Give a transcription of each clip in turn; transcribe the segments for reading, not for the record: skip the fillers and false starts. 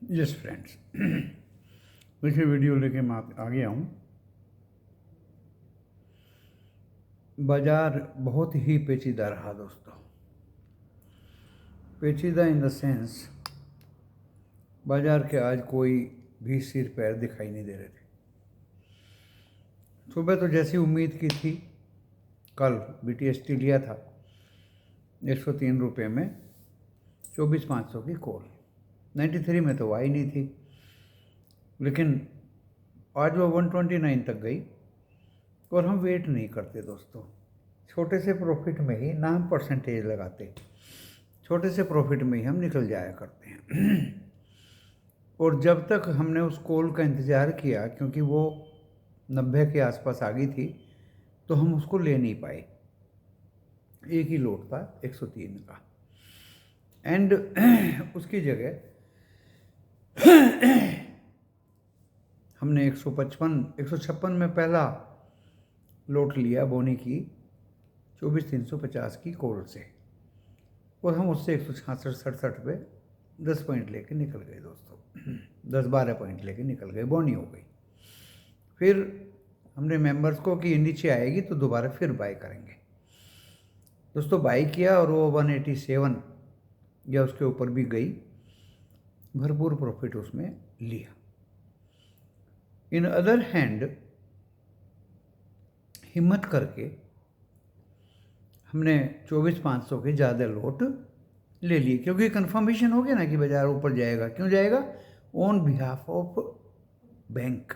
Yes friends, देखिए video लेके मैं आ गया हूँ। बाज़ार बहुत ही पेचीदा रहा दोस्तों। पेचीदा इन द सेंस, बाज़ार के आज कोई भी सिर पैर दिखाई नहीं दे रहे थे। सुबह तो जैसी उम्मीद की थी, कल BTST लिया था 103 रुपये में 24,500 की कॉल। 93 में तो आई नहीं थी, लेकिन आज वो 129 तक गई। और हम वेट नहीं करते दोस्तों। छोटे से प्रॉफिट में ही ना हम परसेंटेज लगाते, छोटे से प्रॉफिट में ही हम निकल जाया करते हैं। और जब तक हमने उस कॉल का इंतज़ार किया, क्योंकि वो 90 के आसपास आ गई थी, तो हम उसको ले नहीं पाए। एक ही लोट था 103 का, एंड उसकी जगह हमने 156 में पहला लोट लिया बोनी की 24,350 की कॉल से, और हम उससे 166-67 पे 10 पॉइंट लेके निकल गए दोस्तों। 10-12 पॉइंट लेके निकल गए, बोनी हो गई। फिर हमने मेंबर्स को कि नीचे आएगी तो दोबारा फिर बाई करेंगे। दोस्तों बाई किया और वो 187 या उसके ऊपर भी गई, भरपूर प्रॉफिट उसमें लिया। इन अदर हैंड हिम्मत करके हमने 24,500 के ज़्यादा लोट ले लिए, क्योंकि कंफर्मेशन हो गया ना कि बाजार ऊपर जाएगा। क्यों जाएगा? ऑन बिहाफ ऑफ बैंक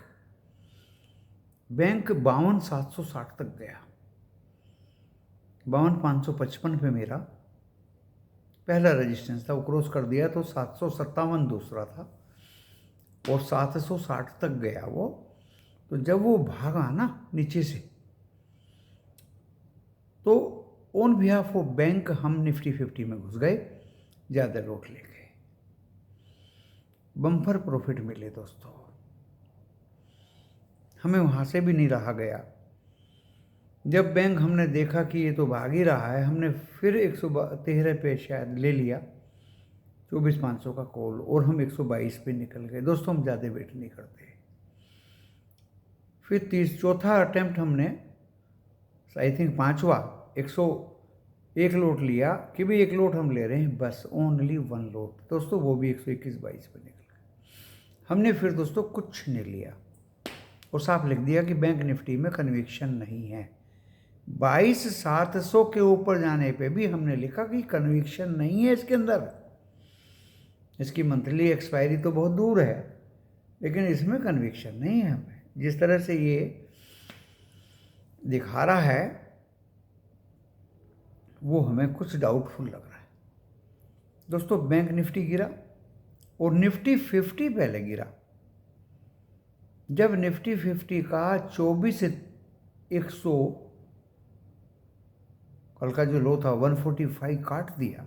52,760 तक गया। 52,555 पे मेरा पहला रजिस्टेंस था, वो क्रॉस कर दिया तो 757 दूसरा था, और 760 तक गया वो। तो जब वो भागा ना नीचे से, तो ऑन बिहाफ ऑफ बैंक हम निफ्टी 50 में घुस गए, ज़्यादा लोट ले गए, बम्पर प्रॉफिट मिले दोस्तों। हमें वहाँ से भी नहीं रहा गया। जब बैंक हमने देखा कि ये तो भाग ही रहा है, हमने फिर 113 पे शायद ले लिया 24,500 का कॉल, और हम 122 पे निकल गए दोस्तों। हम ज़्यादा वेट नहीं करते। फिर चौथा अटैम्प्ट हमने, आई थिंक पाँचवा, 101 लोट लिया कि भाई एक लोट हम ले रहे हैं, बस ओनली 1 लोट दोस्तों, वो भी 121-22 पे निकल गए। हमने फिर दोस्तों कुछ नहीं लिया और साफ लिख दिया कि बैंक निफ्टी में कन्विक्शन नहीं है। 22,700 के ऊपर जाने पे भी हमने लिखा कि कन्विक्शन नहीं है इसके अंदर। इसकी मंथली एक्सपायरी तो बहुत दूर है, लेकिन इसमें कन्विक्शन नहीं है हमें। जिस तरह से ये दिखा रहा है, वो हमें कुछ डाउटफुल लग रहा है दोस्तों। बैंक निफ्टी गिरा और निफ्टी 50 पहले गिरा। जब निफ्टी 50 का 24,100 कल का जो लो था 145 काट दिया,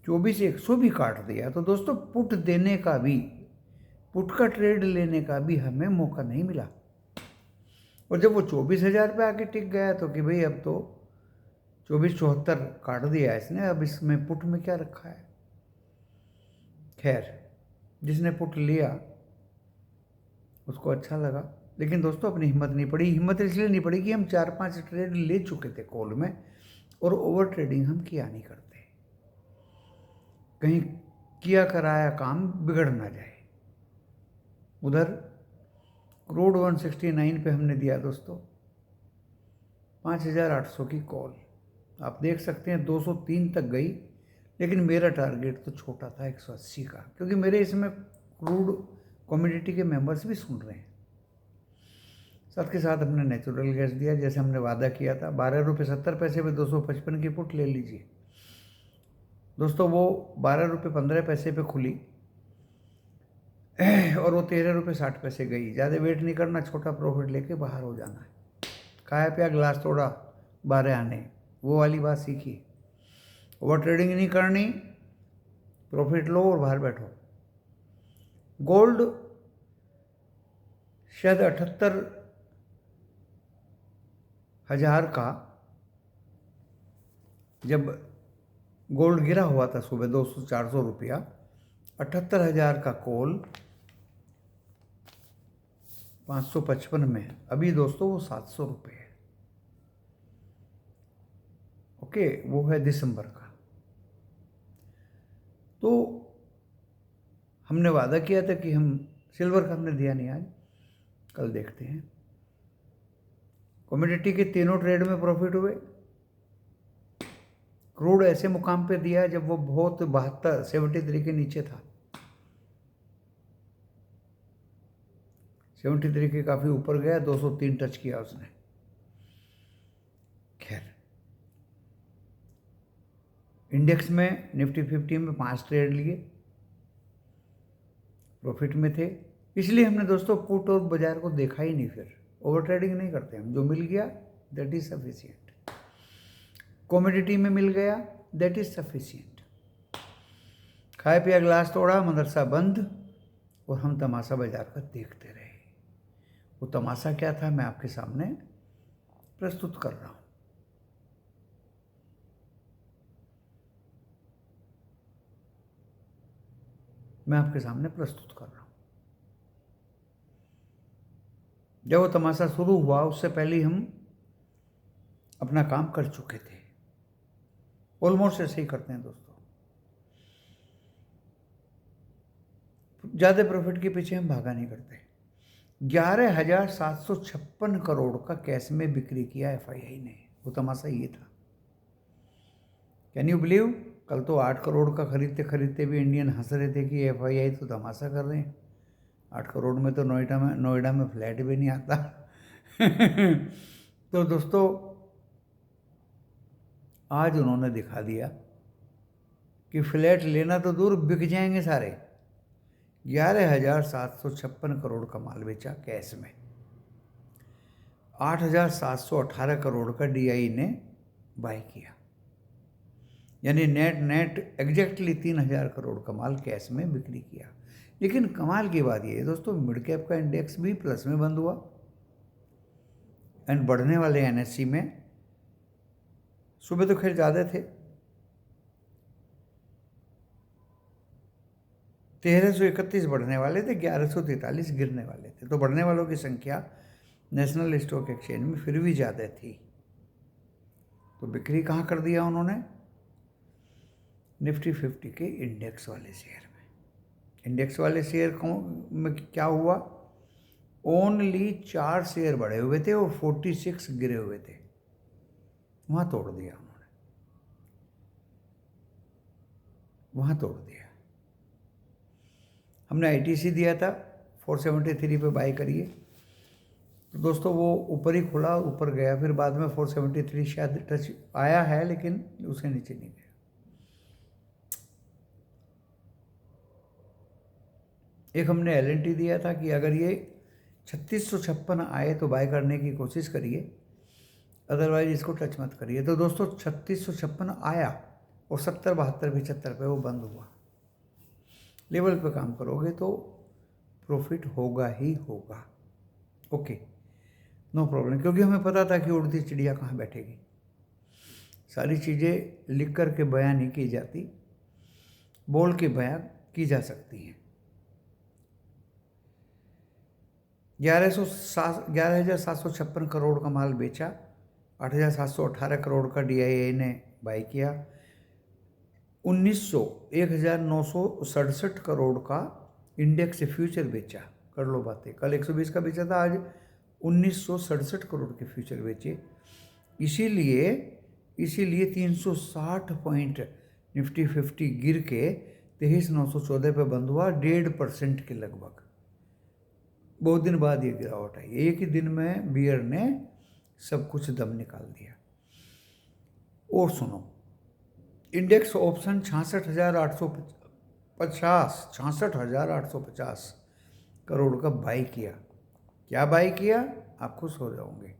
24,100 भी काट दिया, तो दोस्तों पुट देने का भी, पुट का ट्रेड लेने का भी हमें मौका नहीं मिला। और जब वो 24,000 पे आके टिक गया, तो कि भाई अब तो 24,74 काट दिया इसने, अब इसमें पुट में क्या रखा है। खैर, जिसने पुट लिया उसको अच्छा लगा, लेकिन दोस्तों अपनी हिम्मत नहीं पड़ी। हिम्मत इसलिए नहीं पड़ी कि हम 4-5 ट्रेड ले चुके थे कॉल में, और ओवर ट्रेडिंग हम किया नहीं करते, कहीं किया कराया काम बिगड़ ना जाए। उधर क्रूड 169 पे हमने दिया दोस्तों 5,800 की कॉल। आप देख सकते हैं 203 तक गई, लेकिन मेरा टारगेट तो छोटा था 180 का, क्योंकि मेरे इसमें क्रूड कम्युनिटी के मेंबर्स भी सुन रहे हैं। साथ के साथ हमने नेचुरल गैस दिया, जैसे हमने वादा किया था। 12 रुपये 70 पैसे पे 255 की पुट ले लीजिए दोस्तों। वो 12 रुपये 15 पैसे पे खुली और वो 13 रुपये 60 पैसे गई। ज़्यादा वेट नहीं करना, छोटा प्रॉफिट लेके बाहर हो जाना है। खाया पिया गिलास तोड़ा 12 आने, वो वाली बात सीखी। ओवर ट्रेडिंग नहीं करनी, प्रॉफिट लो और बाहर बैठो। गोल्ड शायद 78,000 का जब गोल्ड गिरा हुआ था सुबह 200-400 रुपया, 78,000 का कॉल 555 में है। अभी दोस्तों वो 700 रुपये है। ओके, वो है दिसंबर का। तो हमने वादा किया था कि हम सिल्वर का हमने दिया नहीं आज, कल देखते हैं। कमोडिटी के तीनों ट्रेड में प्रॉफिट हुए। क्रूड ऐसे मुकाम पे दिया जब वो बहुत 73 के नीचे था। 73 के काफ़ी ऊपर गया, 203 टच किया उसने। खैर, इंडेक्स में निफ्टी 50 में 5 ट्रेड लिए, प्रॉफिट में थे। इसलिए हमने दोस्तों पुट और बाजार को देखा ही नहीं, फिर ओवर ट्रेडिंग नहीं करते हम। जो मिल गया दैट इज सफिशिएंट। कमोडिटी में मिल गया दैट इज सफिशिएंट। खाया पिया गिलास तोड़ा, मदरसा बंद, और हम तमाशा बाजार का देखते रहे। वो तमाशा क्या था मैं आपके सामने प्रस्तुत कर रहा हूं। मैं आपके सामने प्रस्तुत कर रहा हूं। जब वो तमाशा शुरू हुआ उससे पहले हम अपना काम कर चुके थे। ऑलमोस्ट ऐसे ही करते हैं दोस्तों। ज़्यादा प्रॉफिट के पीछे हम भागा नहीं करते। 11,756 करोड़ का कैश में बिक्री किया एफआईआई ने। वो तमाशा ये था। Can you believe? कल तो 8 करोड़ का खरीदते खरीदते भी इंडियन हंस रहे थे कि एफआईआई तो तमाशा कर रहे हैं। 8 करोड़ में तो नोएडा में फ्लैट भी नहीं आता। तो दोस्तों आज उन्होंने दिखा दिया कि फ्लैट लेना तो दूर, बिक जाएंगे सारे। 11,756 करोड़ का माल बेचा कैश में। 8,718 करोड़ का डीआई ने बाय किया, यानी नेट एग्जैक्टली 3,000 करोड़ का माल कैश में बिक्री किया। लेकिन कमाल की बात यह है दोस्तों, मिड कैप का इंडेक्स भी प्लस में बंद हुआ एंड बढ़ने वाले एनएससी में सुबह तो खैर ज़्यादा थे, 1331 बढ़ने वाले थे, 1143 गिरने वाले थे। तो बढ़ने वालों की संख्या नेशनल स्टॉक एक्सचेंज में फिर भी ज़्यादा थी। तो बिक्री कहाँ कर दिया उन्होंने? निफ्टी 50 के इंडेक्स वाले शेयर में। इंडेक्स वाले शेयर में क्या हुआ? ओनली 4 शेयर बढ़े हुए थे और 46 गिरे हुए थे। वहाँ तोड़ दिया उन्होंने, वहाँ तोड़ दिया। हमने आईटीसी दिया था 473 पे बाय करिए, तो दोस्तों वो ऊपर ही खुला, ऊपर गया, फिर बाद में 473 शायद टच आया है लेकिन उसके नीचे नहीं गया। एक हमने एलएनटी दिया था कि अगर ये 3656 आए तो बाय करने की कोशिश करिए, अदरवाइज इसको टच मत करिए। तो दोस्तों 3656 आया और 70, 72, 75 पे वो बंद हुआ। लेवल पे काम करोगे तो प्रॉफिट होगा ही होगा। ओके, नो प्रॉब्लम, क्योंकि हमें पता था कि उड़ती चिड़िया कहाँ बैठेगी। सारी चीज़ें लिख कर के बयान नहीं की जाती, बोल के बयान की जा सकती हैं। 11,756 करोड़ का माल बेचा, 8,718 करोड़ का डीआईआई ने बाय किया, 1,967 करोड़ का इंडेक्स फ्यूचर बेचा। कर लो बातें, कल 120 का बेचा था, आज 1,967 करोड़ के फ्यूचर बेचे। इसीलिए 360 पॉइंट निफ्टी 50 गिर के 23,914 पे बंद हुआ, 1.5% के लगभग। बहुत दिन बाद ये गिरावट आई। एक ही दिन में बियर ने सब कुछ दम निकाल दिया। और सुनो, इंडेक्स ऑप्शन 66,850 करोड़ का बाय किया। क्या बाय किया? आप खुश हो जाओगे।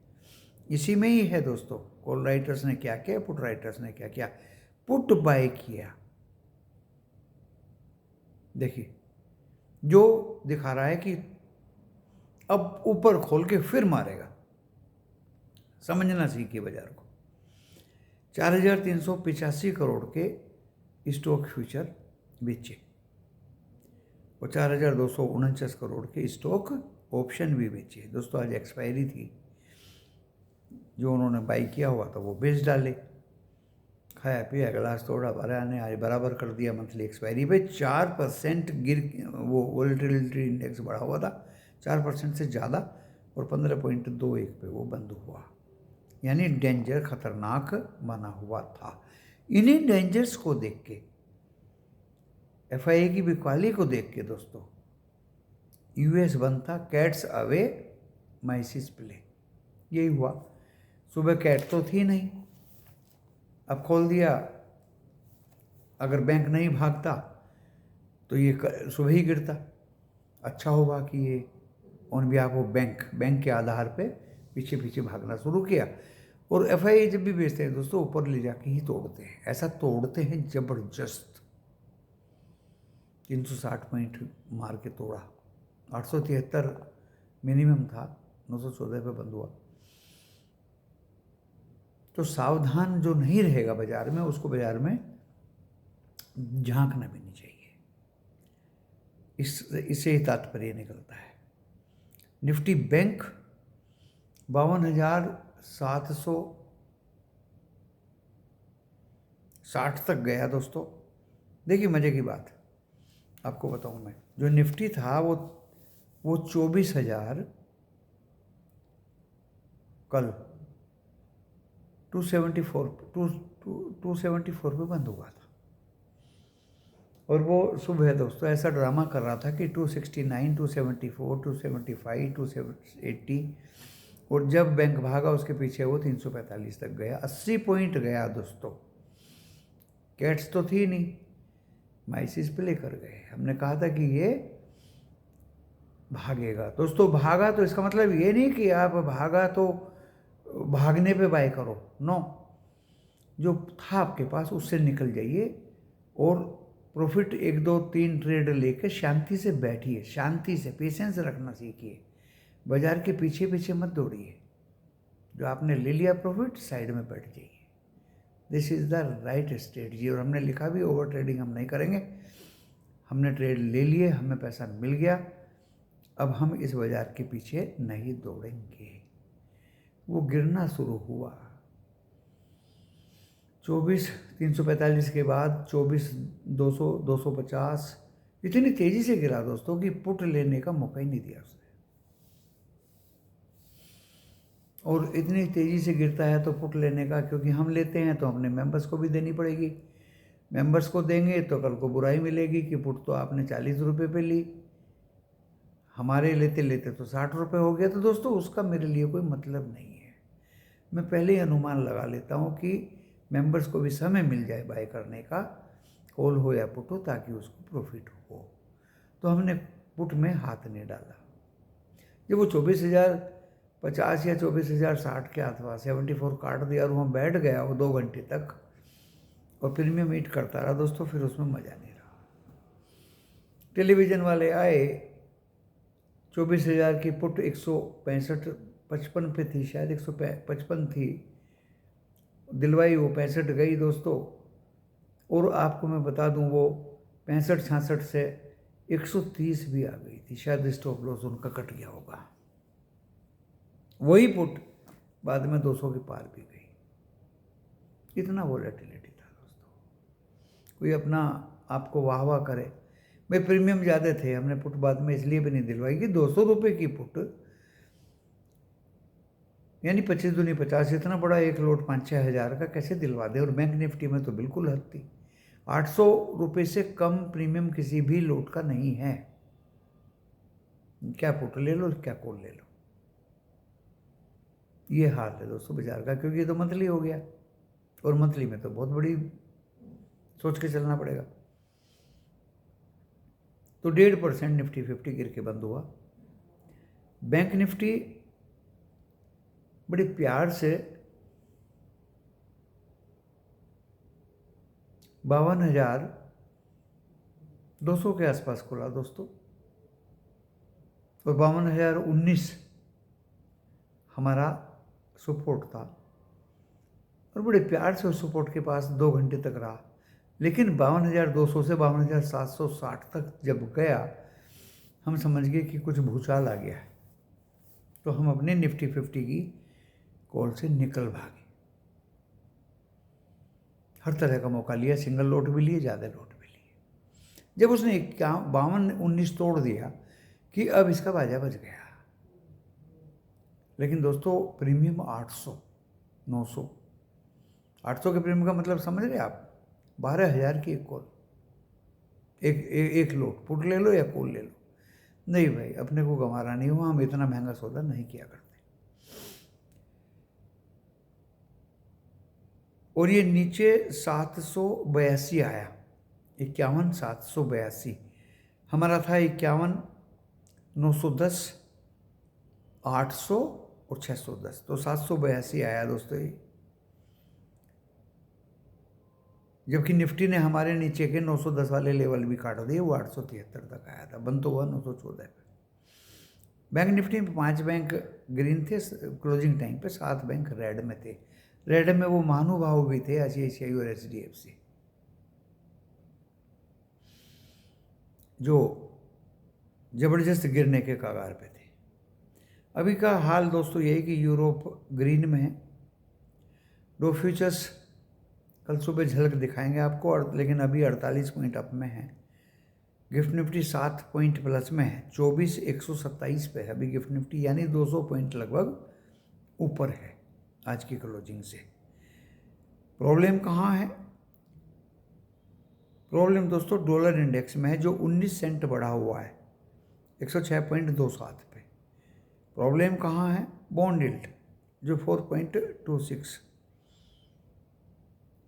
इसी में ही है दोस्तों, कॉल राइटर्स ने क्या किया, पुट राइटर्स ने क्या किया। पुट बाय किया। देखिए, जो दिखा रहा है कि अब ऊपर खोल के फिर मारेगा। समझना सीखिए बाजार को। 4,385 करोड़ के स्टॉक फ्यूचर बेचे। और 4,249 करोड़ के स्टॉक ऑप्शन भी बेचे दोस्तों। आज एक्सपायरी थी, जो उन्होंने बाई किया हुआ था वो बेच डाले, खाया पिया गिलास तोड़ा भरा ने आज बराबर कर दिया मंथली एक्सपायरी पे। 4% गिर, वो वोलेटिलिटी इंडेक्स बढ़ा हुआ था 4% से ज़्यादा, और 15.21 पे वो बंद हुआ, यानी डेंजर खतरनाक बना हुआ था। इन्हीं डेंजर्स को देख के, FIA की बिकवाली को देख के दोस्तों, US बनता कैट्स अवे माइसिस प्ले। यही हुआ। सुबह कैट तो थी नहीं, अब खोल दिया। अगर बैंक नहीं भागता तो ये सुबह ही गिरता। अच्छा होगा कि ये ऑन बिहाफ ऑफ बैंक के आधार पे पीछे पीछे भागना शुरू किया। और FIA जब भी बेचते हैं दोस्तों, ऊपर ले जाके ही तोड़ते हैं। ऐसा तोड़ते हैं जबरदस्त। 360 पॉइंट मार के तोड़ा। 873 मिनिमम था, 914 पे बंद हुआ। तो सावधान जो नहीं रहेगा बाजार में, उसको बाजार में झांकना भी नहीं चाहिए। इससे ही तात्पर्य निकलता है। निफ्टी बैंक 52,760 तक गया दोस्तों। देखिए मजे की बात आपको बताऊं मैं, जो निफ्टी था वो 24,000 कल 274 पे बंद हुआ था। और वो सुबह दोस्तों ऐसा ड्रामा कर रहा था कि 269, 274, 275, 280, और जब बैंक भागा उसके पीछे वो 345 तक गया। 80 पॉइंट गया दोस्तों। कैट्स तो थी नहीं, माइसिस पे लेकर गए। हमने कहा था कि ये भागेगा दोस्तों। भागा तो इसका मतलब ये नहीं कि आप भागा तो भागने पे बाय करो, नो। जो था आपके पास उससे निकल जाइए और प्रॉफिट 1 2 3 ट्रेड लेके शांति से बैठिए, शांति से पेशेंस रखना सीखिए। बाजार के पीछे पीछे मत दौड़िए। जो आपने ले लिया प्रॉफिट, साइड में बैठ जाइए। This is the right strategy. और हमने लिखा भी, ओवर ट्रेडिंग हम नहीं करेंगे। हमने ट्रेड ले लिए, हमें पैसा मिल गया, अब हम इस बाजार के पीछे नहीं दौड़ेंगे। वो गिरना शुरू हुआ 24,345 के बाद 24,200, 250, इतनी तेजी से गिरा दोस्तों कि पुट लेने का मौका ही नहीं दिया उसने। और इतनी तेजी से गिरता है तो पुट लेने का, क्योंकि हम लेते हैं तो हमने मेंबर्स को भी देनी पड़ेगी। मेंबर्स को देंगे तो कल को बुराई मिलेगी कि पुट तो आपने 40 रुपये पे ली, हमारे लेते लेते तो 60 रुपये हो गया। तो दोस्तों उसका मेरे लिए कोई मतलब नहीं है। मैं पहले ही अनुमान लगा लेता हूँ कि मेंबर्स को भी समय मिल जाए बाय करने का, कॉल हो या पुट हो, ताकि उसको प्रॉफिट हो। तो हमने पुट में हाथ नहीं डाला। जब वो 24,050 या 24,060 के आसपास 74 काट दिया और वहाँ बैठ गया वो 2 घंटे तक और प्रीमियम मीट करता रहा दोस्तों, फिर उसमें मज़ा नहीं रहा। टेलीविज़न वाले आए, 24,000 की पुट 165-55 पे थी, शायद 155 थी, दिलवाई, वो 65 गई दोस्तों। और आपको मैं बता दूं वो 65-66 से 130 भी आ गई थी, शायद स्टॉप लॉस उनका कट गया होगा। वही पुट बाद में 200 के पार भी गई। इतना वोलेटिलिटी था दोस्तों। कोई अपना आपको वाह वाह करे, भाई प्रीमियम ज़्यादा थे, हमने पुट बाद में इसलिए भी नहीं दिलवाई कि 200 रुपये की पुट, यानी 25 दूनी 50, इतना बड़ा एक लोट 5-6 हज़ार का कैसे दिलवा दे। और बैंक निफ्टी में तो बिल्कुल हद थी। 800 रुपये से कम प्रीमियम किसी भी लोट का नहीं है। क्या पुट ले लो, क्या कॉल ले लो, ये हाल है दोस्तों बाजार का। क्योंकि ये तो मंथली हो गया, और मंथली में तो बहुत बड़ी सोच के चलना पड़ेगा। तो 1.5% निफ्टी 50 गिर के बंद हुआ। बैंक निफ्टी बड़े प्यार से 52,200 के आसपास खुला दोस्तों, और 52,019 हमारा सपोर्ट था। और बड़े प्यार से उस सपोर्ट के पास 2 घंटे तक रहा। लेकिन 52,200 से 52,760 तक जब गया हम समझ गए कि कुछ भूचाल आ गया है, तो हम अपने निफ्टी 50 की कॉल से निकल भागे। हर तरह का मौका लिया, सिंगल लोट भी लिए, ज़्यादा लोट भी लिए। जब उसने 52-19 तोड़ दिया कि अब इसका बाजा बच गया। लेकिन दोस्तों प्रीमियम 800, 900, 800 के प्रीमियम का मतलब समझ रहे आप, 12,000 की एक कॉल, एक लोट, पुट ले लो या कॉल ले लो। नहीं भाई, अपने को गंवारा नहीं हुआ, हम इतना महंगा सौदा नहीं किया करते। और ये नीचे 782 आया, 51,782। हमारा था 51,910, 800 और 610, तो 782 आया दोस्तों ये। जबकि निफ्टी ने हमारे नीचे के 910 वाले लेवल भी काट दिए, वो 873 तक आया था, बंद तो हुआ 914 पे। बैंक निफ्टी में 5 बैंक ग्रीन थे क्लोजिंग टाइम पे, 7 बैंक रेड में थे। रेड में वो महानुभाव भी थे, ICICI और HDFC, जो जबरदस्त गिरने के कगार पे थे। अभी का हाल दोस्तों ये है कि यूरोप ग्रीन में है। डो फ्यूचर्स कल सुबह झलक दिखाएंगे आपको, और लेकिन अभी 48 पॉइंट अप में है। गिफ्ट निफ्टी 7 पॉइंट प्लस में है, 24,127 पे है अभी गिफ्ट निफ्टी, यानी 200 पॉइंट लगभग ऊपर है आज की क्लोजिंग से। प्रॉब्लम कहाँ है? प्रॉब्लम दोस्तों डॉलर इंडेक्स में है, जो 19 सेंट बढ़ा हुआ है 106.27 पे। प्रॉब्लम कहाँ है? बॉन्ड यील्ड जो 4.26।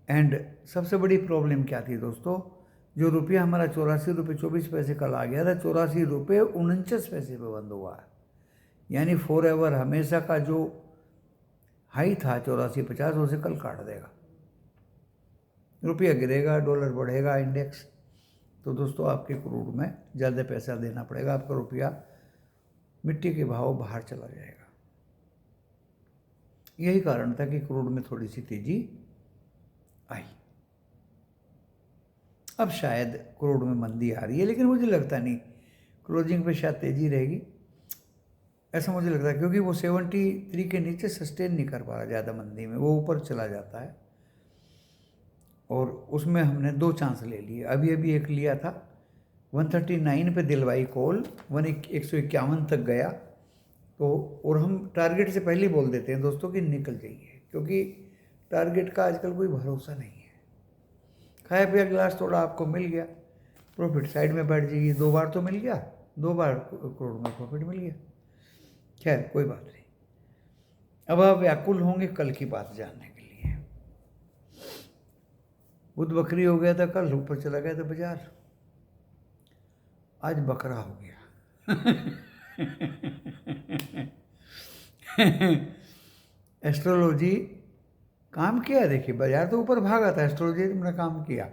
एंड सबसे बड़ी प्रॉब्लम क्या थी दोस्तों, जो रुपया हमारा 84 रुपये 24 पैसे कल आ गया था, 84 रुपये 49 पैसे पे बंद हुआ है। यानी फॉर एवर हमेशा का जो हाई था 84.50, उसे कल काट देगा। रुपया गिरेगा, डॉलर बढ़ेगा, इंडेक्स, तो दोस्तों आपके क्रूड में ज़्यादा पैसा देना पड़ेगा, आपका रुपया मिट्टी के भाव बाहर चला जाएगा। यही कारण था कि क्रूड में थोड़ी सी तेजी आई। अब शायद क्रूड में मंदी आ रही है, लेकिन मुझे लगता नहीं क्लोजिंग पे शायद तेजी रहेगी, ऐसा मुझे लगता है, क्योंकि वो 73 के नीचे सस्टेन नहीं कर पा रहा ज़्यादा मंदी में, वो ऊपर चला जाता है। और उसमें हमने 2 चांस ले लिए। अभी अभी एक लिया था 139 पे दिलवाई कॉल, 151 तक गया तो, और हम टारगेट से पहले ही बोल देते हैं दोस्तों कि निकल जाइए, क्योंकि टारगेट का आजकल कोई भरोसा नहीं है। खाया पिया गिलास थोड़ा आपको मिल गया, प्रॉफिट साइड में बैठ जाइए। 2 बार तो मिल गया, 2 बार करोड़ में प्रॉफिट मिल गया, खैर कोई बात नहीं। अब आप व्याकुल होंगे कल की बात जानने के लिए। बुध बकरी हो गया था कल, ऊपर चला गया था बाजार, आज बकरा हो गया। एस्ट्रोलॉजी काम किया, देखिए बाजार तो ऊपर भागा था, एस्ट्रोलॉजी ने काम किया,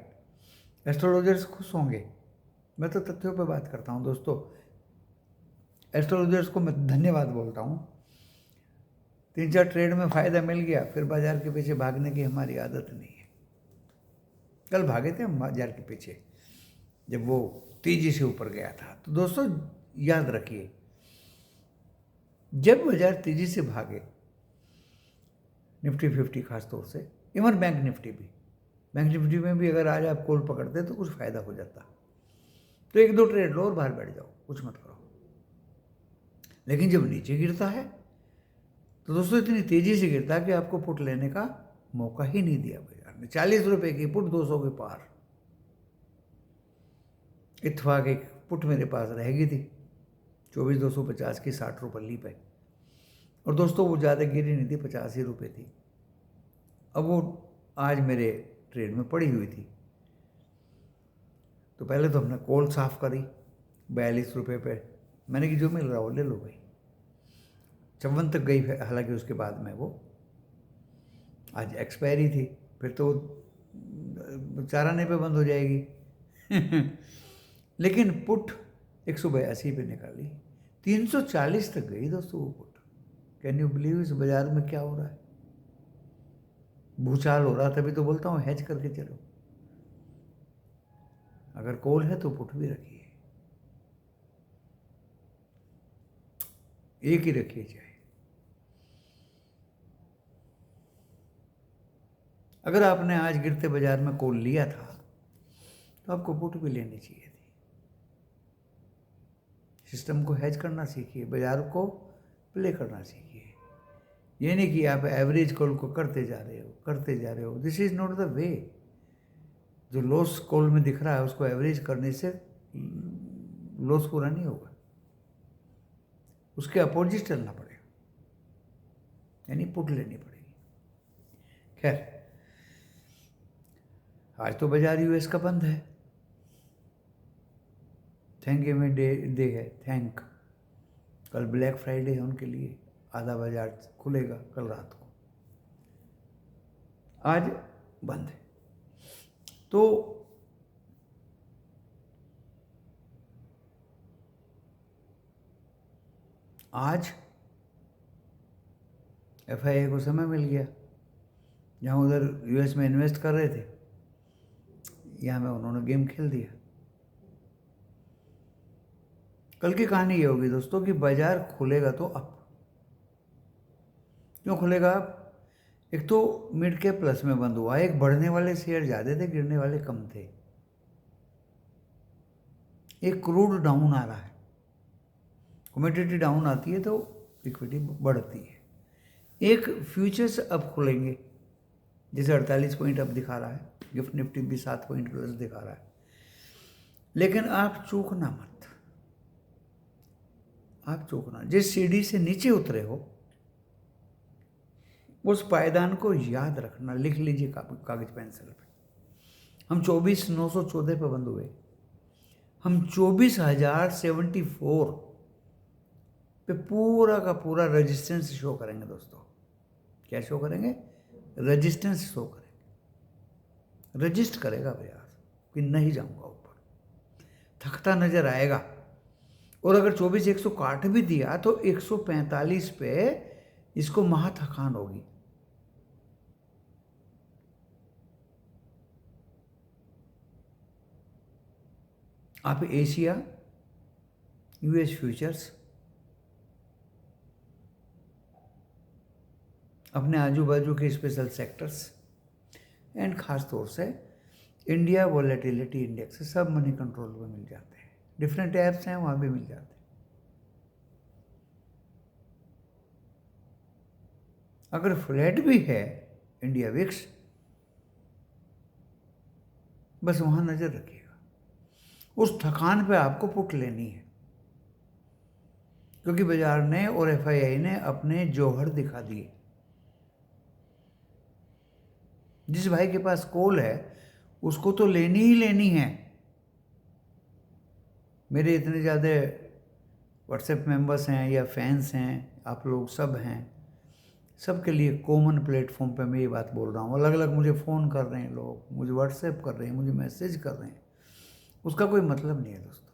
एस्ट्रोलॉजर्स खुश होंगे। मैं तो तथ्यों पे बात करता हूँ दोस्तों, एस्ट्रोलॉजर्स को मैं धन्यवाद बोलता हूँ। 3-4 ट्रेड में फ़ायदा मिल गया, फिर बाजार के पीछे भागने की हमारी आदत नहीं है। कल भागे थे हम बाजार के पीछे जब वो तेजी से ऊपर गया था। तो दोस्तों याद रखिए, जब बाजार तेजी से भागे, निफ्टी 50 खास तौर से, इवन बैंक निफ्टी भी, बैंक निफ्टी में भी अगर आज आप कॉल पकड़ते तो कुछ फ़ायदा हो जाता, तो 1-2 ट्रेड लो और बाहर बैठ जाओ, कुछ मत करो। लेकिन जब नीचे गिरता है तो दोस्तों इतनी तेज़ी से गिरता है कि आपको पुट लेने का मौका ही नहीं दिया बाजार ने। 40 रुपये की पुट 200 के पार, इत्तेफाक एक पुट मेरे पास रहेगी थी 24,250 की 60 रुपये ली पे, और दोस्तों वो ज़्यादा गिरी नहीं थी, 85 रुपये थी। अब वो आज मेरे ट्रेड में पड़ी हुई थी, तो पहले तो हमने कॉल साफ़ करी 42 रुपये पे, मैंने कि जो मिल रहा हो ले लो भाई। 54 तक गई, हालांकि उसके बाद में वो आज एक्सपायरी थी, फिर तो चाराने पे बंद हो जाएगी। लेकिन पुट 182 पे निकाली, 340 तक गई दोस्तों वो पुट। कैन यू बिलीव इस बाजार में क्या हो रहा है? भूचाल हो रहा, तभी तो बोलता हूँ हेज करके चलो। अगर कॉल है तो पुट भी रखिए। एक ही रखिए चाहे। अगर आपने आज गिरते बाजार में कॉल लिया था तो आपको पुट भी लेनी चाहिए थी। सिस्टम को हैज करना सीखिए, बाजार को प्ले करना सीखिए। ये नहीं कि आप एवरेज कॉल को करते जा रहे हो। This is not the way. जो लॉस कॉल में दिख रहा है उसको एवरेज करने से लॉस पूरा नहीं होगा, उसके अपोजिट चलना पड़ेगा, यानी पुट लेनी पड़ेगी। खैर, आज तो बाजार यूएस का बंद है, थैंक यू डे है, थैंक। कल ब्लैक फ्राइडे है उनके लिए, आधा बाजार खुलेगा कल रात को, आज बंद है। तो आज एफआईआई को समय मिल गया, जहाँ उधर यूएस में इन्वेस्ट कर रहे थे, यहाँ में उन्होंने गेम खेल दिया। कल की कहानी ये होगी दोस्तों कि बाजार खुलेगा तो अप। क्यों खुलेगा अप? एक तो मिड कैप प्लस में बंद हुआ, एक बढ़ने वाले शेयर ज़्यादा थे, गिरने वाले कम थे। एक क्रूड डाउन आ रहा है, कमोडिटी डाउन आती है तो इक्विटी बढ़ती है। एक फ्यूचर्स अब खुलेंगे, जैसे 48 पॉइंट अब दिखा रहा है, गिफ्ट निफ्टी भी 7 पॉइंट प्लस दिखा रहा है। लेकिन आप चूकना मत, आप चूकना। जिस सीढ़ी से नीचे उतरे हो उस पायदान को याद रखना, लिख लीजिए कागज पेंसिल पे। हम 24,914 पे बंद हुए, हम 24,074 पे पूरा का पूरा रेजिस्टेंस शो करेंगे दोस्तों। क्या शो करेंगे? रेजिस्टेंस शो करेंगे। रजिस्ट करेगा बाजार कि नहीं जाऊंगा ऊपर, थकता नजर आएगा। और अगर 24,100 काट भी दिया तो 145 पे इसको महा थकान होगी। आप एशिया, यूएस फ्यूचर्स, अपने आजू बाजू के स्पेशल सेक्टर्स एंड खास तौर से इंडिया वॉलेटिलिटी इंडेक्स, सब मनी कंट्रोल में मिल जाते हैं। डिफरेंट ऐप्स हैं, वहाँ भी मिल जाते हैं। अगर फ्लैट भी है इंडिया विक्स, बस वहाँ नज़र रखिएगा। उस थकान पे आपको पुट लेनी है, क्योंकि बाजार ने और एफआईआई ने अपने जौहर दिखा दिए। जिस भाई के पास कॉल है उसको तो लेनी ही लेनी है। मेरे इतने ज़्यादा व्हाट्सएप मेंबर्स हैं या फैंस हैं, आप लोग सब हैं, सबके लिए कॉमन प्लेटफॉर्म पे मैं ये बात बोल रहा हूँ। अलग अलग मुझे फ़ोन कर रहे हैं लोग, मुझे व्हाट्सएप कर रहे हैं, मुझे मैसेज कर रहे हैं, उसका कोई मतलब नहीं है दोस्तों।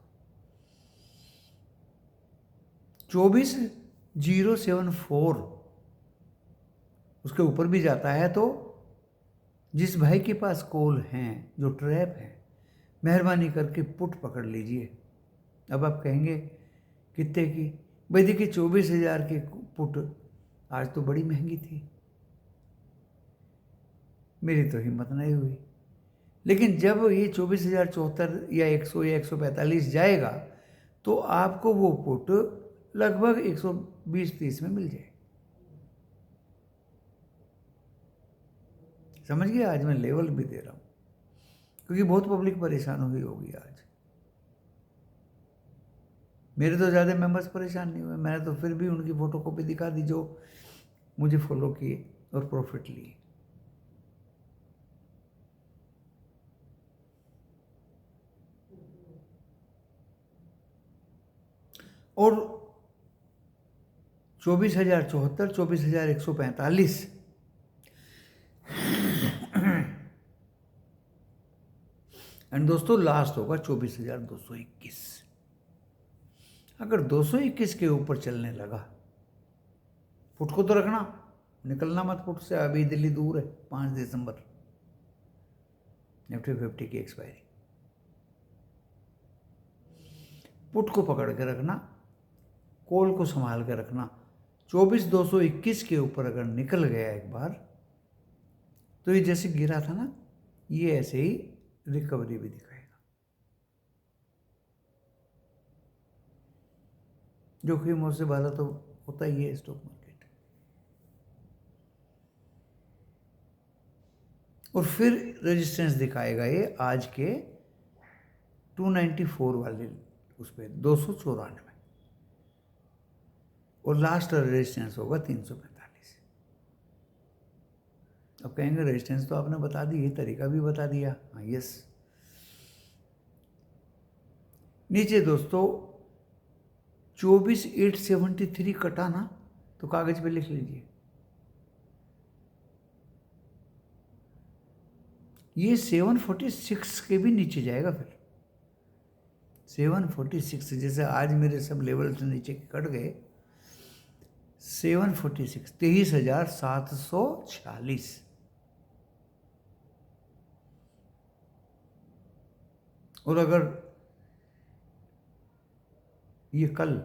24,074 उसके ऊपर भी जाता है तो जिस भाई के पास कॉल हैं, जो ट्रैप है, मेहरबानी करके पुट पकड़ लीजिए। अब आप कहेंगे कितने की? भाई देखिए 24,000 की पुट आज तो बड़ी महंगी थी, मेरी तो हिम्मत नहीं हुई। लेकिन जब ये 24,074 या 100 या 145 जाएगा तो आपको वो पुट लगभग 120-130 में मिल जाए। समझ गए? आज मैं लेवल भी दे रहा हूँ क्योंकि बहुत पब्लिक परेशान हुई होगी आज। मेरे तो ज़्यादा मेंबर्स परेशान नहीं हुए, मैंने तो फिर भी उनकी फोटोकॉपी दिखा दी जो मुझे फॉलो किए और प्रॉफिट लिए। और 24,074, 24,145 एंड दोस्तों लास्ट होगा 24,221। अगर 221 के ऊपर चलने लगा, पुट को तो रखना, निकलना मत पुट से। अभी दिल्ली दूर है, 5 दिसंबर निफ्टी 50 की एक्सपायरी। पुट को पकड़ के रखना, कॉल को संभाल के रखना। 24,221 के ऊपर अगर निकल गया एक बार तो ये जैसे गिरा था ना, ये ऐसे ही रिकवरी भी दिखाएगा। जोखिमों से भरा तो होता ही है स्टॉक मार्केट। और फिर रेजिस्टेंस दिखाएगा ये आज के 294 वाले उस पर 294, और लास्ट रेजिस्टेंस होगा 345। अब कहेंगे रेजिस्टेंस तो आपने बता दी, ये तरीका भी बता दिया। हाँ यस। नीचे दोस्तों 24,873 कटा ना, तो कागज पे लिख लीजिए। ये 746 के भी नीचे जाएगा। फिर 746, जैसे आज मेरे सब लेवल से नीचे कट गए, 746 23,746। और अगर ये कल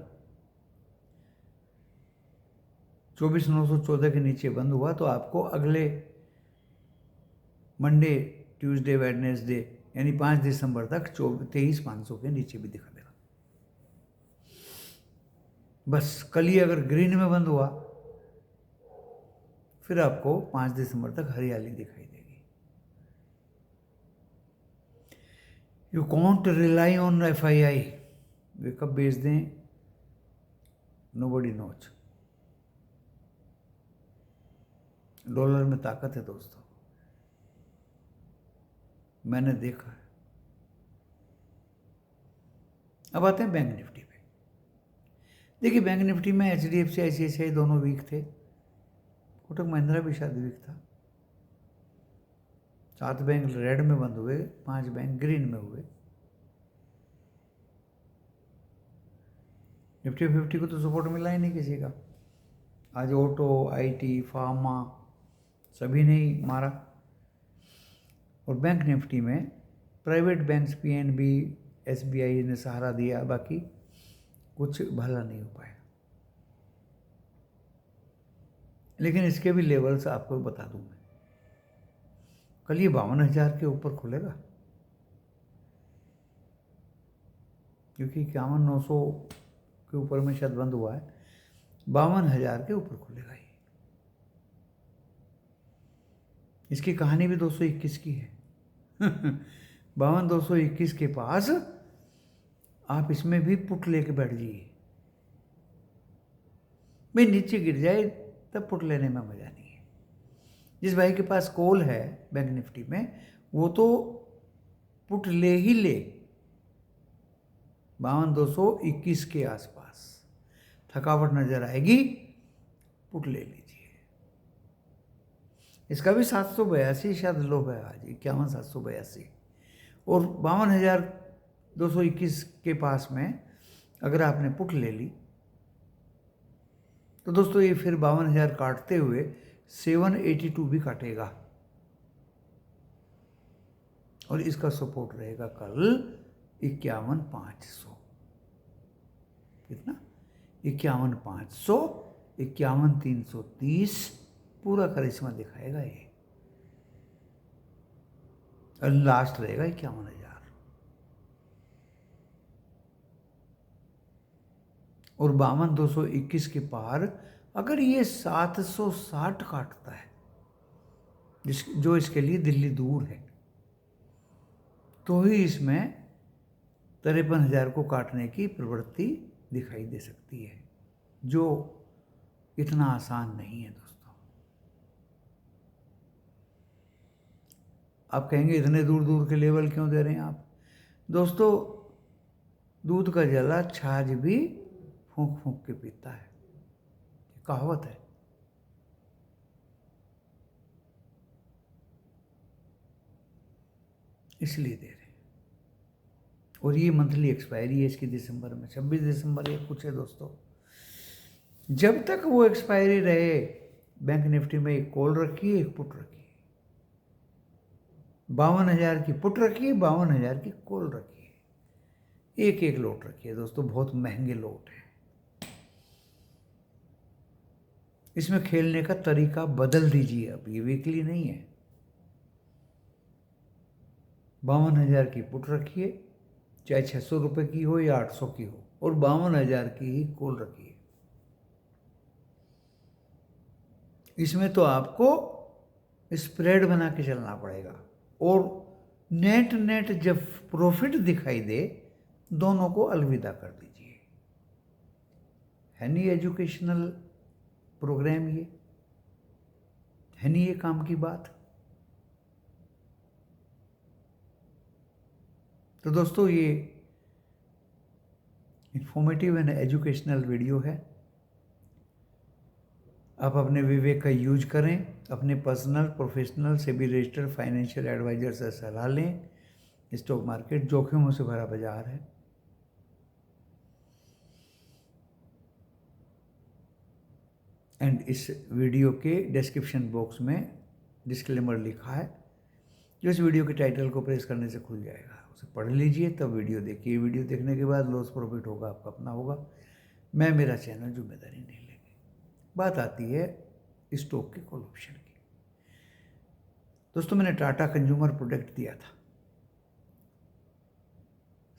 24,914 के नीचे बंद हुआ तो आपको अगले मंडे, ट्यूसडे, वेडनेसडे यानी 5 दिसंबर तक 23,500 के नीचे भी दिखा देगा। बस कल ही अगर ग्रीन में बंद हुआ फिर आपको 5 दिसंबर तक हरियाली दिखाई देगी। You can't rely on FII, वे कब बेच दें नोबडी नोज। डॉलर में ताकत है दोस्तों, मैंने देखा है। अब आते हैं बैंक निफ्टी पे। देखिए बैंक निफ्टी में HDFC ICICI दोनों वीक थे, कोटक महिंद्रा भी शायद वीक था। 7 बैंक रेड में बंद हुए, 5 बैंक ग्रीन में हुए। निफ्टी 50 को तो सपोर्ट मिला ही नहीं किसी का। आज ऑटो, IT, फार्मा सभी ने ही मारा। और बैंक निफ्टी में प्राइवेट बैंक्स PNB, SBI ने सहारा दिया, बाकी कुछ भला नहीं हो पाया। लेकिन इसके भी लेवल्स आपको बता दूं मैं। कल ये 52,000 के ऊपर खुलेगा, क्योंकि 51,900 के ऊपर में शायद बंद हुआ है। 52,000 के ऊपर खुलेगा ये। इसकी कहानी भी 221 की है। 52,221 के पास आप इसमें भी पुट लेके बैठ जाइए। भाई नीचे गिर जाए तब पुट लेने में मजा नहीं है। जिस भाई के पास कॉल है बैंक निफ्टी में, वो तो पुट ले ही ले 52,221 के आसपास। थकावट नजर आएगी, पुट ले लीजिए। इसका भी 782 शायद लो है आज, 51,782। और 52,221 के पास में अगर आपने पुट ले ली तो दोस्तों ये फिर 52,000 काटते हुए 782 भी काटेगा। और इसका सपोर्ट रहेगा कल 51,500। कितना? 51,500, 51,330 पूरा करिश्मा दिखाएगा ये। और लास्ट रहेगा 51,000। और 52,221 के पार अगर ये 760 काटता है, जो इसके लिए दिल्ली दूर है, तो ही इसमें 53,000 को काटने की प्रवृत्ति दिखाई दे सकती है, जो इतना आसान नहीं है दोस्तों। आप कहेंगे इतने दूर दूर के लेवल क्यों दे रहे हैं आप? दोस्तों दूध का जला छाछ भी फूंक फूंक के पीता है, कहावत है। इसलिए दे रहे हैं। और ये मंथली एक्सपायरी है इसकी दिसंबर में, 26 दिसंबर या कुछ है दोस्तों। जब तक वो एक्सपायरी रहे, बैंक निफ्टी में एक कॉल रखिए, एक पुट रखिए। 52,000 की पुट रखिए, 52,000 की कॉल रखिए। एक एक लोट रखिए दोस्तों, बहुत महंगे लोट हैं। इसमें खेलने का तरीका बदल दीजिए। अब ये वीकली नहीं है। 52,000 की पुट रखिए, चाहे 600 रुपये की हो या 800 की हो, और 52,000 की ही कॉल रखिए। इसमें तो आपको स्प्रेड बना के चलना पड़ेगा, और नेट नेट जब प्रॉफिट दिखाई दे, दोनों को अलविदा कर दीजिए। है नहीं एजुकेशनल प्रोग्राम ये? है नहीं ये काम की बात? तो दोस्तों, ये इंफॉर्मेटिव एंड एजुकेशनल वीडियो है। आप अपने विवेक का यूज करें, अपने पर्सनल प्रोफेशनल से भी रजिस्टर्ड फाइनेंशियल एडवाइजर से सलाह लें। स्टॉक मार्केट जोखिमों से भरा बाजार है। एंड इस वीडियो के डिस्क्रिप्शन बॉक्स में डिस्क्लेमर लिखा है, जो इस वीडियो के टाइटल को प्रेस करने से खुल जाएगा। उसे पढ़ लीजिए, तब वीडियो देखिए। वीडियो देखने के बाद लॉस प्रॉफिट होगा आपका अपना होगा। मैं, मेरा चैनल जिम्मेदारी नहीं लेंगे। बात आती है स्टॉक के कॉल ऑप्शन की। दोस्तों, मैंने टाटा कंज्यूमर प्रोडक्ट दिया था,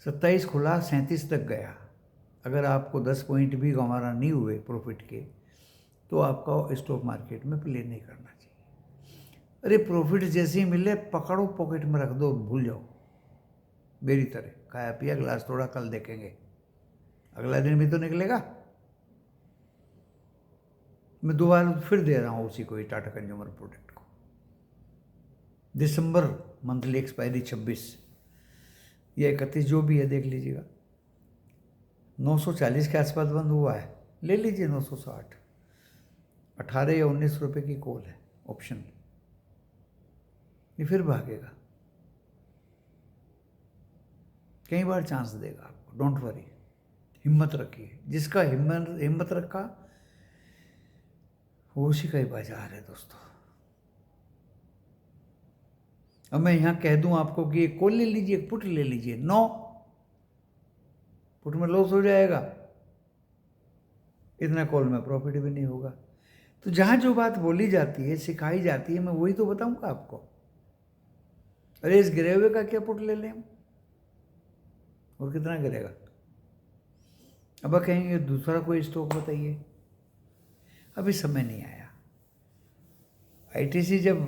27 खुला, 37 तक गया। अगर आपको 10 पॉइंट भी गंवारा नहीं हुए प्रॉफिट के, तो आपका स्टॉक मार्केट में प्ले नहीं करना चाहिए। अरे प्रॉफिट जैसे ही मिले पकड़ो, पॉकेट में रख दो, भूल जाओ। मेरी तरह खाया पिया गिलास थोड़ा, कल देखेंगे, अगला दिन भी तो निकलेगा। मैं दोबारा फिर दे रहा हूँ उसी को, टाटा कंज्यूमर प्रोडक्ट को। दिसंबर मंथली एक्सपायरी 26 या 31 जो भी है, देख लीजिएगा। 940 के आसपास बंद हुआ है, ले लीजिए 960। 18 या 19 रुपये की कॉल है ऑप्शन, ये फिर भागेगा, कई बार चांस देगा आपको। डोंट वरी, हिम्मत रखिए। जिसका हिम्मत रखा, वो उसी का ही बाजार है दोस्तों। अब मैं यहाँ कह दूं आपको कि एक कॉल ले लीजिए, एक पुट ले लीजिए, नो, पुट में लॉस हो जाएगा, इतना कॉल में प्रॉफिट भी नहीं होगा। तो जहाँ जो बात बोली जाती है, सिखाई जाती है, मैं वही तो बताऊंगा आपको। अरे इस गिरे हुए का क्या पुट ले लें, और कितना गिरेगा? अब कहेंगे दूसरा कोई स्टॉक बताइए, अभी समय नहीं आया। आईटीसी जब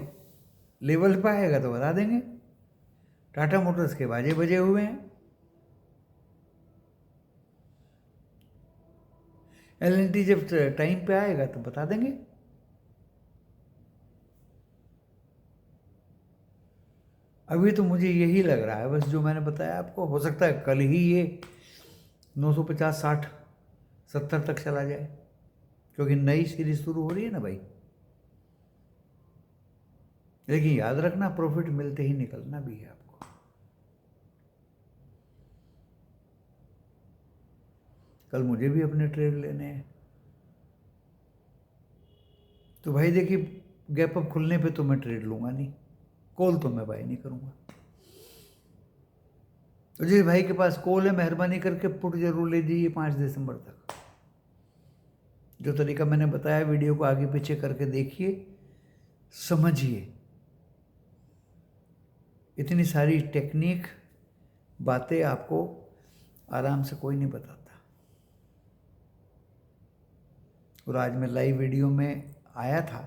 लेवल पे आएगा तो बता देंगे। टाटा मोटर्स के बाजे बजे हुए हैं, एलएनटी जब टाइम पे आएगा तो बता देंगे। अभी तो मुझे यही लग रहा है बस, जो मैंने बताया आपको। हो सकता है कल ही ये 950, 60, 70 तक चला जाए, क्योंकि नई सीरीज शुरू हो रही है ना भाई। लेकिन याद रखना, प्रॉफिट मिलते ही निकलना भी है आपको। कल मुझे भी अपने ट्रेड लेने हैं, तो भाई देखिए, गैप अप खुलने पे तो मैं ट्रेड लूंगा नहीं, कॉल तो मैं बाय नहीं करूंगा। तो जिस भाई के पास कॉल है, मेहरबानी करके पुट जरूर ले दीजिए 5 दिसंबर तक। जो तरीका मैंने बताया, वीडियो को आगे पीछे करके देखिए, समझिए। इतनी सारी टेक्निक बातें आपको आराम से कोई नहीं बताता। और आज मैं लाइव वीडियो में आया था,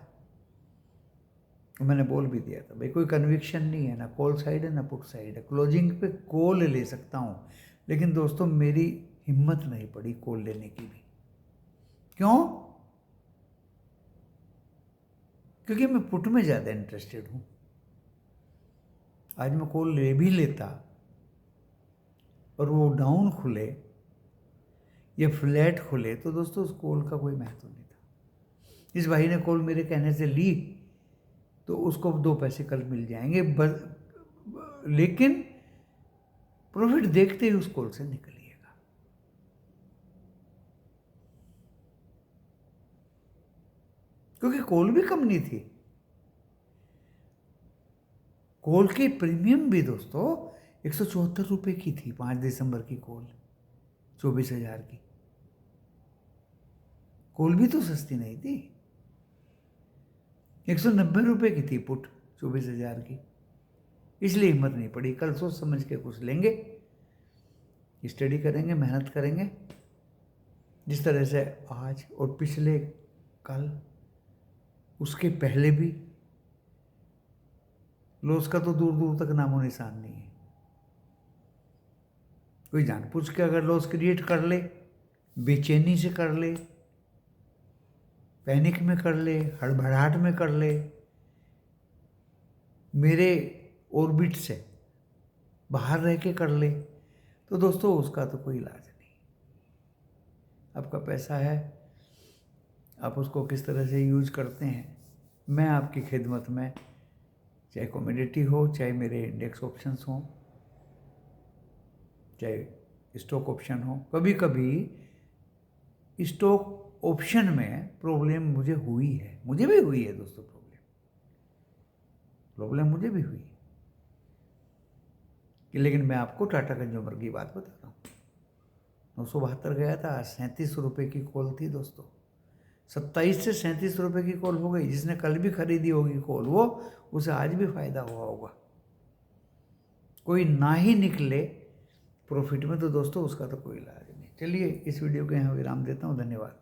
तो मैंने बोल भी दिया था, भाई कोई कन्विक्शन नहीं है, ना कॉल साइड है ना पुट साइड है। क्लोजिंग पे कॉल ले सकता हूँ, लेकिन दोस्तों मेरी हिम्मत नहीं पड़ी कॉल लेने की भी। क्यों? क्योंकि मैं पुट में ज़्यादा इंटरेस्टेड हूँ। आज मैं कॉल ले भी लेता और वो डाउन खुले या फ्लैट खुले, तो दोस्तों उस कॉल का कोई महत्व नहीं था। इस भाई ने कॉल मेरे कहने से ली, तो उसको 2 पैसे कल मिल जाएंगे, लेकिन प्रॉफिट देखते ही उस कॉल से निकलिएगा। क्योंकि कॉल भी कम नहीं थी। कॉल की प्रीमियम भी दोस्तों 174 रुपये की थी। 5 दिसंबर की कॉल 24,000 की कॉल भी तो सस्ती नहीं थी। 190 की थी पुट 24,000 की, इसलिए हिम्मत नहीं पड़ी। कल सोच समझ के कुछ लेंगे, स्टडी करेंगे, मेहनत करेंगे, जिस तरह से आज और पिछले कल उसके पहले भी लॉस का तो दूर दूर तक नामो निशान नहीं है। कोई जानबूझ के अगर लॉस क्रिएट कर ले, बेचैनी से कर ले, पैनिक में कर ले, हड़बड़ाहट में कर ले, मेरे ऑर्बिट से बाहर रह के कर ले, तो दोस्तों उसका तो कोई इलाज नहीं। आपका पैसा है, आप उसको किस तरह से यूज करते हैं, मैं आपकी खिदमत में, चाहे कमोडिटी हो, चाहे मेरे इंडेक्स ऑप्शंस हों, चाहे स्टॉक ऑप्शन हो। कभी कभी स्टॉक ऑप्शन में प्रॉब्लम मुझे हुई है, मुझे भी हुई है दोस्तों, प्रॉब्लम मुझे भी हुई, लेकिन मैं आपको टाटा कंज्यूमर की बात बता रहा हूँ। 972 गया था, 37 रुपये की कॉल थी दोस्तों। 27 से 37 रुपये की कॉल हो गई। जिसने कल भी खरीदी होगी कॉल, वो उसे आज भी फायदा हुआ होगा। कोई ना ही निकले प्रॉफिट में तो दोस्तों उसका तो कोई इलाज नहीं। चलिए इस वीडियो को यहाँ विराम देता हूँ। धन्यवाद।